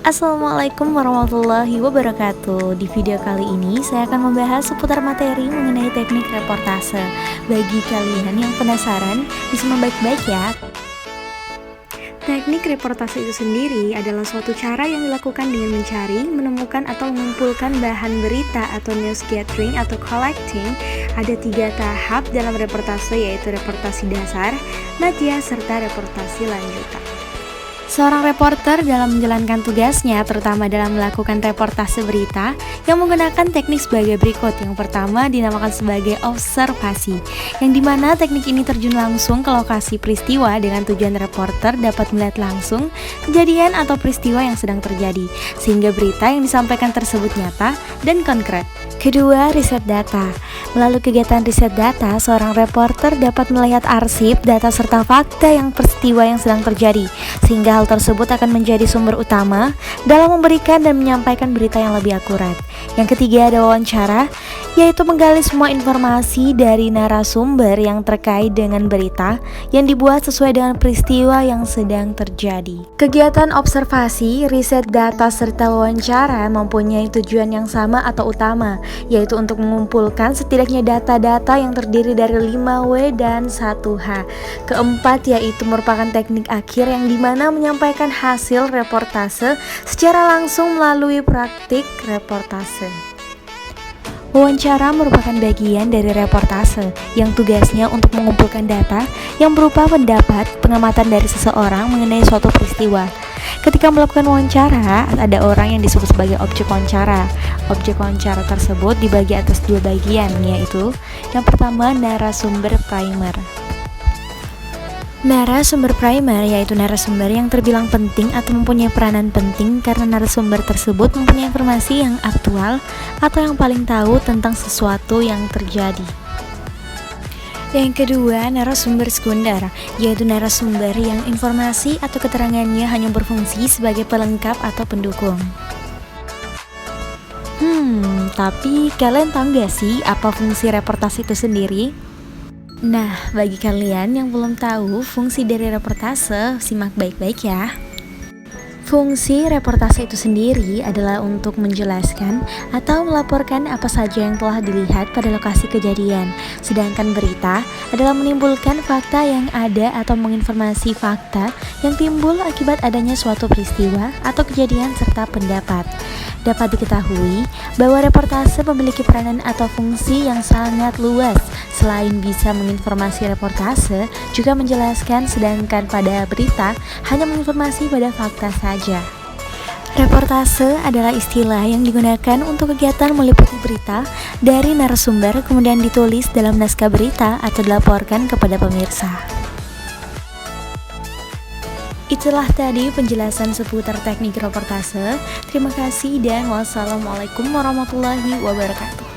Assalamualaikum warahmatullahi wabarakatuh. Di video kali ini saya akan membahas seputar materi mengenai teknik reportase. Bagi kalian yang penasaran, disimak baik-baik ya. Teknik reportase itu sendiri adalah suatu cara yang dilakukan dengan mencari, menemukan atau mengumpulkan bahan berita atau news gathering atau collecting. Ada 3 tahap dalam reportase, yaitu reportasi dasar, madya, serta reportasi lanjutan. Seorang reporter dalam menjalankan tugasnya, terutama dalam melakukan reportase berita, yang menggunakan teknik sebagai berikut. Yang pertama dinamakan sebagai observasi, yang dimana teknik ini terjun langsung ke lokasi peristiwa dengan tujuan reporter dapat melihat langsung kejadian atau peristiwa yang sedang terjadi, sehingga berita yang disampaikan tersebut nyata dan konkret. Kedua, riset data. Melalui kegiatan riset data, seorang reporter dapat melihat arsip, data serta fakta yang peristiwa yang sedang terjadi, sehingga hal tersebut akan menjadi sumber utama dalam memberikan dan menyampaikan berita yang lebih akurat. Yang ketiga, ada wawancara, yaitu menggali semua informasi dari narasumber yang terkait dengan berita yang dibuat sesuai dengan peristiwa yang sedang terjadi. Kegiatan observasi, riset data, serta wawancara mempunyai tujuan yang sama atau utama, yaitu untuk mengumpulkan setidaknya data-data yang terdiri dari 5W dan 1H. Keempat, yaitu merupakan teknik akhir yang dimana menyampaikan hasil reportase secara langsung melalui praktik reportase. Wawancara merupakan bagian dari reportase yang tugasnya untuk mengumpulkan data yang berupa pendapat, pengamatan dari seseorang mengenai suatu peristiwa. Ketika melakukan wawancara, ada orang yang disebut sebagai objek wawancara. Objek wawancara tersebut dibagi atas 2 bagian, yaitu yang pertama narasumber primer. Narasumber primer yaitu narasumber yang terbilang penting atau mempunyai peranan penting karena narasumber tersebut mempunyai informasi yang aktual atau yang paling tahu tentang sesuatu yang terjadi. Yang kedua, narasumber sekunder, yaitu narasumber yang informasi atau keterangannya hanya berfungsi sebagai pelengkap atau pendukung. Tapi kalian tahu gak sih apa fungsi reportase itu sendiri? Nah, bagi kalian yang belum tahu fungsi dari reportase, simak baik-baik ya. Fungsi reportase itu sendiri adalah untuk menjelaskan atau melaporkan apa saja yang telah dilihat pada lokasi kejadian. Sedangkan berita adalah menimbulkan fakta yang ada atau menginformasi fakta yang timbul akibat adanya suatu peristiwa atau kejadian serta pendapat. Dapat diketahui bahwa reportase memiliki peranan atau fungsi yang sangat luas. Selain bisa menginformasi, reportase juga menjelaskan, sedangkan pada berita hanya menginformasi pada fakta saja. Reportase adalah istilah yang digunakan untuk kegiatan meliputi berita dari narasumber kemudian ditulis dalam naskah berita atau dilaporkan kepada pemirsa. Itulah tadi penjelasan seputar teknik reportase. Terima kasih dan wassalamualaikum warahmatullahi wabarakatuh.